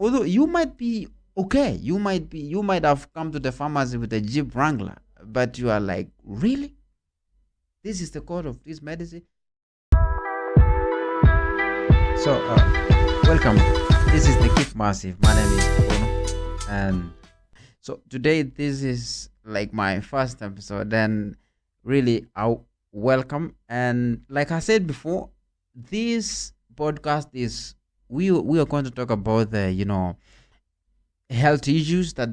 Although you might be okay, you might have come to the pharmacy with a Jeep Wrangler, but you are like, really? This is the code of this medicine? So, welcome. This is the KIP-MASSIVE. My name is Bono. And so today, this is like my first episode. And really, I welcome. And like I said before, this podcast is, we are going to talk about the, health issues that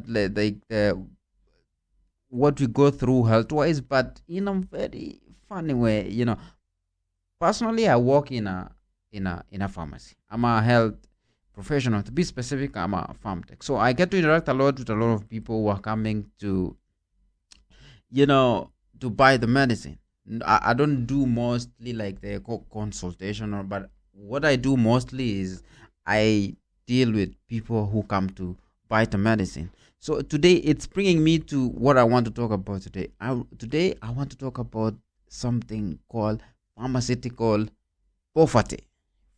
what we go through health wise, but in a very funny way. Personally, I work in a pharmacy. I'm a health professional. To be specific, I'm a farm tech. So I get to interact a lot with a lot of people who are coming to buy the medicine. I don't do mostly like the consultation, but what I do mostly is I deal with people who come to buy the medicine. So today it's bringing me to what I want to talk about today. Today I want to talk about something called pharmaceutical poverty.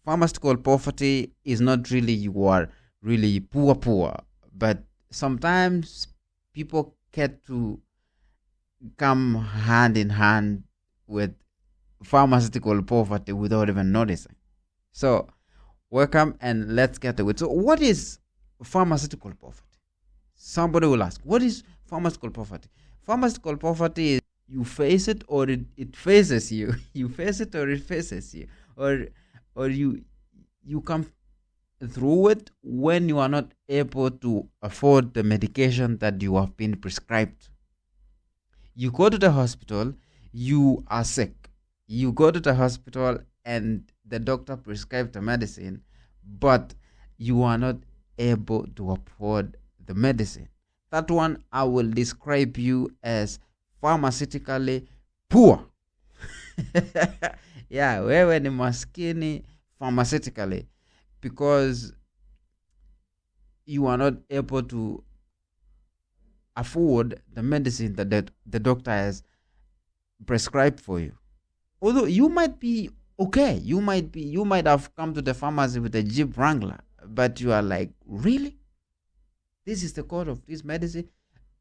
Pharmaceutical poverty is not really you are really poor, but sometimes people get to come hand in hand with pharmaceutical poverty without even noticing. So, welcome and let's get to it. So, what is pharmaceutical poverty? Somebody will ask, what is pharmaceutical poverty? Pharmaceutical poverty is you face it or it faces you. You face it or it faces you. Or you come through it when you are not able to afford the medication that you have been prescribed. You go to the hospital, you are sick. You go to the hospital and the doctor prescribed the medicine, but you are not able to afford the medicine. That one I will describe you as pharmaceutically poor. Yeah, wewe ni maskini pharmaceutically because you are not able to afford the medicine that the doctor has prescribed for you. Although you might be okay, you might have come to the pharmacy with a Jeep Wrangler, but you are like, really? This is the code of this medicine?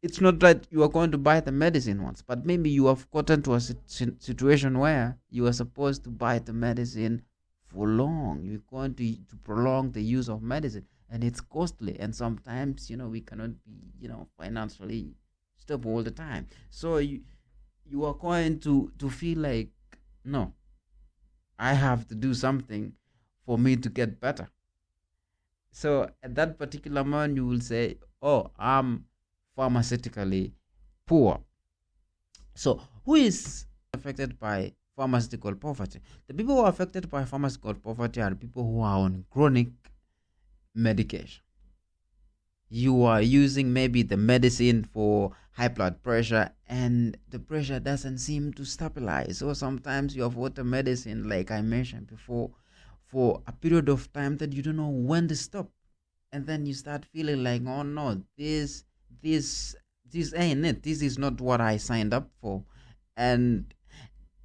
It's not that you are going to buy the medicine once, but maybe you have gotten to a situation where you are supposed to buy the medicine for long. You're going to prolong the use of medicine, and it's costly. And sometimes, we cannot be, financially stable all the time. So you are going to feel like, no, I have to do something for me to get better. So at that particular moment, you will say, oh, I'm pharmaceutically poor. So who is affected by pharmaceutical poverty? The people who are affected by pharmaceutical poverty are people who are on chronic medication. You are using maybe the medicine for high blood pressure and the pressure doesn't seem to stabilize. So sometimes you have water medicine, like I mentioned before, for a period of time that you don't know when to stop. And then you start feeling like, oh no, this ain't it. This is not what I signed up for. And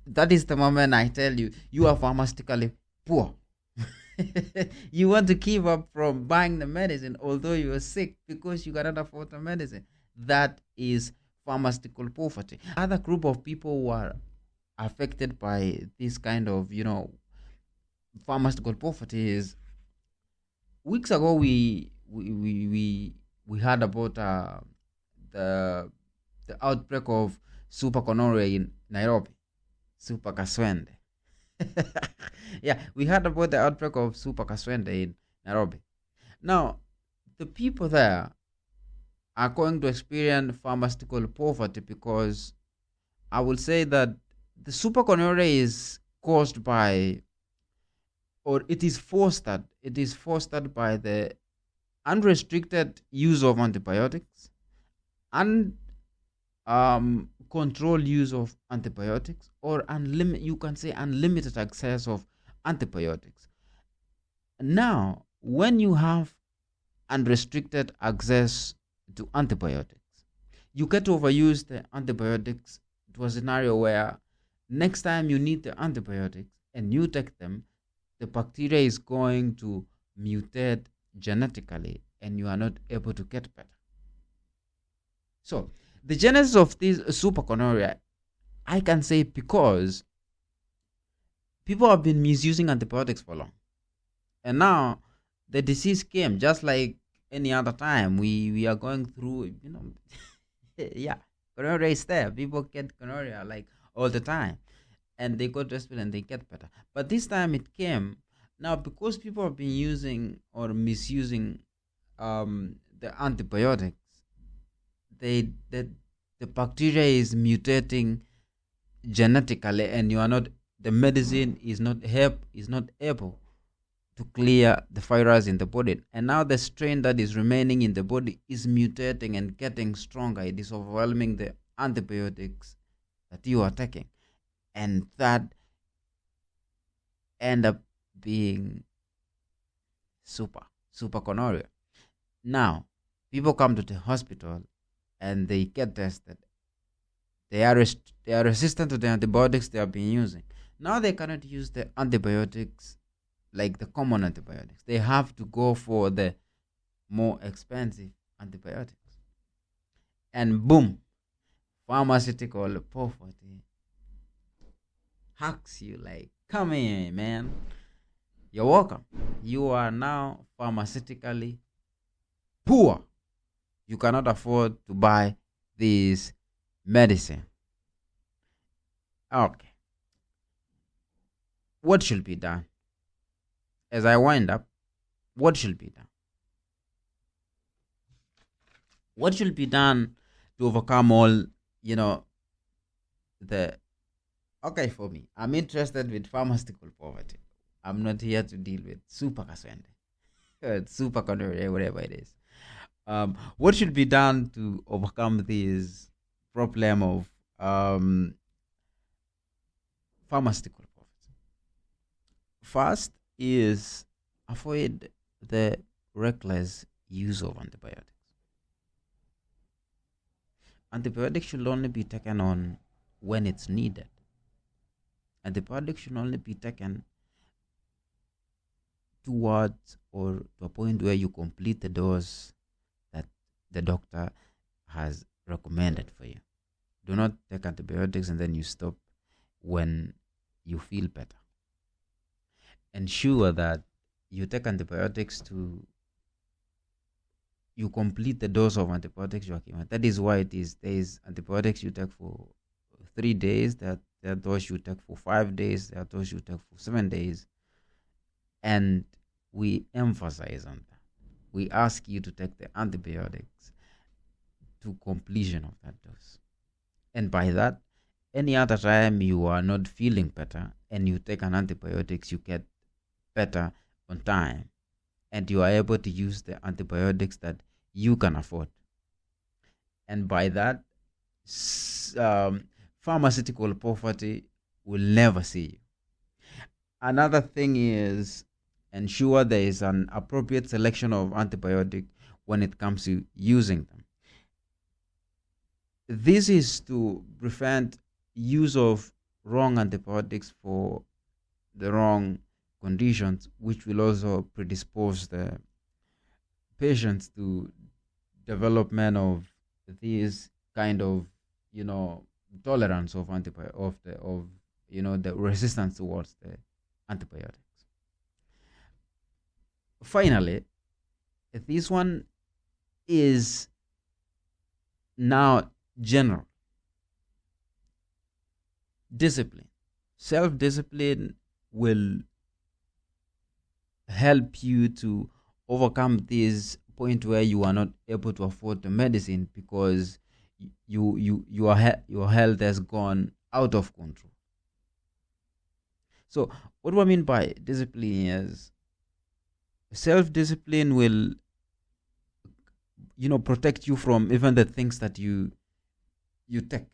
that is the moment I tell you, you are pharmaceutically poor. You want to keep up from buying the medicine although you are sick because you cannot afford the medicine. That is pharmaceutical poverty. Other group of people who are affected by this kind of pharmaceutical poverty is, weeks ago we heard about the outbreak of super gonorrhea in Nairobi, super kaswende. Yeah, we heard about the outbreak of super kaswende in Nairobi. Now, the people there are going to experience pharmaceutical poverty because I will say that the super gonorrhea is caused by, or it is fostered by the unrestricted use of antibiotics and controlled use of antibiotics, or you can say unlimited access of antibiotics. Now, when you have unrestricted access to antibiotics, you get to overuse the antibiotics to a scenario where next time you need the antibiotics and you take them, the bacteria is going to mutate genetically and you are not able to get better. So the genesis of this supergonorrhea, I can say, because people have been misusing antibiotics for long, and now the disease came just like any other time. We are going through, yeah, gonorrhea is there. People get gonorrhea like all the time, and they go to hospital and they get better. But this time it came now because people have been using or misusing the antibiotics. They the bacteria is mutating genetically, and you are not the medicine is not able to clear the virus in the body, and now the strain that is remaining in the body is mutating and getting stronger. It is overwhelming the antibiotics that you are taking, and that end up being super gonorrhea. Now people come to the hospital and they get tested. They are resistant to the antibiotics they have been using. Now they cannot use the antibiotics like the common antibiotics. They have to go for the more expensive antibiotics. And boom, pharmaceutical poverty hacks you like, come here, man. You're welcome. You are now pharmaceutically poor. You cannot afford to buy this medicine. Okay. What should be done? As I wind up, what should be done? What should be done to overcome all, the. Okay, for me, I'm interested with pharmaceutical poverty. I'm not here to deal with super kaswende, super gonorrhea, whatever it is. What should be done to overcome this problem of pharmaceutical poverty? First is avoid the reckless use of antibiotics. Antibiotics should only be taken on when it's needed. Antibiotics should only be taken towards or to a point where you complete the dose that the doctor has recommended for you. Do not take antibiotics and then you stop when you feel better. Ensure that you take antibiotics you complete the dose of antibiotics you are given. That is why there is antibiotics you take for 3 days, there are those you take for 5 days, there are those you take for 7 days. And we emphasize on that. We ask you to take the antibiotics to completion of that dose. And by that, any other time you are not feeling better and you take an antibiotics, you get better on time, and you are able to use the antibiotics that you can afford. And by that, pharmaceutical poverty will never see you. Another thing is ensure there is an appropriate selection of antibiotics when it comes to using them. This is to prevent use of wrong antibiotics for the wrong conditions, which will also predispose the patients to development of this kind of tolerance of the resistance towards the antibiotics. Finally, this one is now general. Discipline. Self-discipline will help you to overcome this point where you are not able to afford the medicine because your health has gone out of control. So what do I mean by discipline is self-discipline will protect you from even the things that you take,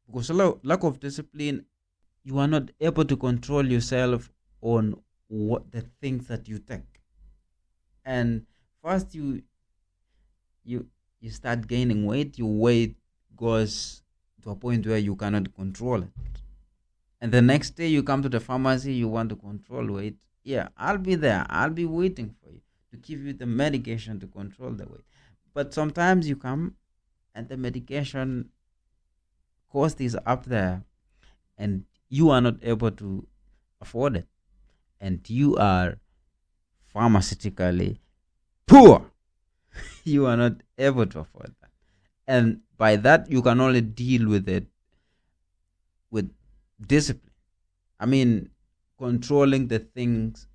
because lack of discipline, you are not able to control yourself on what the things that you take. And first you start gaining weight, your weight goes to a point where you cannot control it, and the next day you come to the pharmacy, you want to control weight. Yeah, I'll be there, I'll be waiting for you to give you the medication to control the weight. But sometimes you come and the medication cost is up there and you are not able to afford it. And you are pharmaceutically poor. You are not able to afford that. And by that, you can only deal with it with discipline. I mean, controlling the things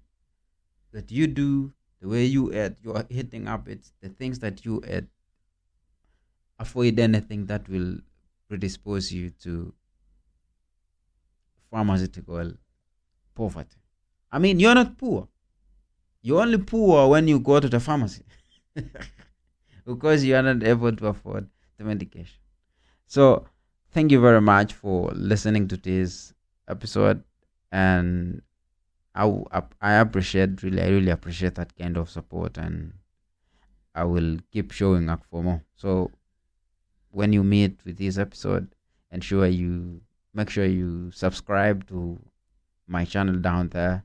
that you do, the way you eat, you're hitting up it's the things that you eat. Avoid anything that will predispose you to pharmaceutical poverty. I mean, you're not poor. You're only poor when you go to the pharmacy because you are not able to afford the medication. So, thank you very much for listening to this episode, and I appreciate I really appreciate that kind of support, and I will keep showing up for more. So, when you meet with this episode, ensure you make sure you subscribe to my channel down there,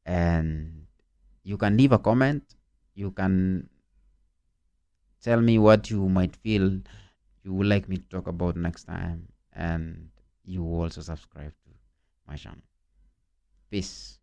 and you can leave a comment. You can tell me what you might feel you would like me to talk about next time, and you also subscribe to my channel. Peace.